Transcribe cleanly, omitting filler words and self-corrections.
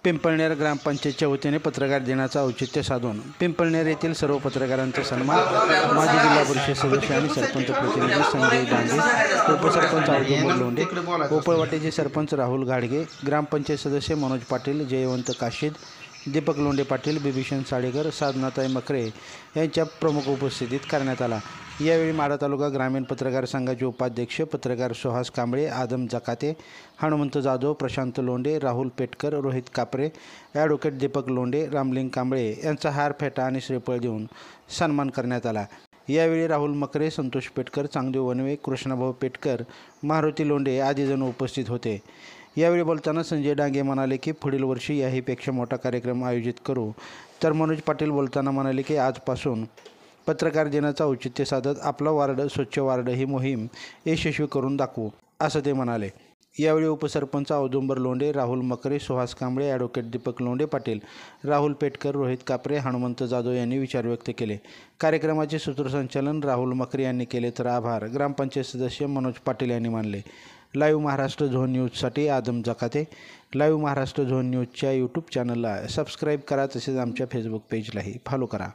पिंपळनेर ग्रामपंचायतच्या वतीने पत्रकार दिनाचं औचित्य साधून पिंपळनेर येथील सर्व पत्रकारांचा सन्मान माजी जिल्हा परिषद सदस्य आणि सरपंच प्रतिनिधी संजय डांगे, उपसरपंच औदुंबर लोंढे, पोपळवाटेचे सरपंच राहुल घाडगे, ग्रामपंचायत सदस्य मनोज पाटील, जयवंत काशीद, दीपक लोंढे पाटील, बिभीषण साडेकर, साधनाताई मकरे यांच्या प्रमुख उपस्थितीत करण्यात आला। यावेळी माढा तालुका ग्रामीण पत्रकार संघाचे उपाध्यक्ष पत्रकार सुहास कांबळे, आदम जकाते, हनुमंत जाधव, प्रशांत लोंढे, राहुल पेटकर, रोहित कापरे, ॲडव्होकेट दीपक लोंढे, रामलिंग कांबळे यांचा हार, फेटा आणि श्रीफळ देऊन सन्मान करण्यात आला। यावेळी राहुल मकरे, संतोष पेटकर, चांगदेव वनवे, कृष्णाभाऊ पेटकर, मारुती लोंढे आदी जण उपस्थित होते। यावेळी बोलताना संजय डांगे म्हणाले की पुढील वर्षी याहीपेक्षा मोठा कार्यक्रम आयोजित करू। तर मनोज पाटील बोलताना म्हणाले की आजपासून पत्रकार दिनाचं औचित्य साधत आपला वार्ड स्वच्छ वार्ड ही मोहीम यशस्वी करून दाखवू, असं ते म्हणाले। यावेळी उपसरपंच औदुंबर लोंढे, राहुल मकरे, सुहास कांबळे, ॲडव्होकेट दीपक लोंढे पाटील, राहुल पेटकर, रोहित कापरे, हनुमंत जाधव यांनी विचार व्यक्त केले। कार्यक्रमाचे सूत्रसंचालन राहुल मकरे यांनी केले, तर आभार ग्रामपंचायत सदस्य मनोज पाटील यांनी मानले। लाईव्ह महाराष्ट्र झोन न्यूजसाठी आदम जकाते। लाईव्ह महाराष्ट्र झोन न्यूजच्या यूट्यूब चॅनलला सबस्क्राईब करा, तसेच आमच्या फेसबुक पेजलाही फॉलो करा।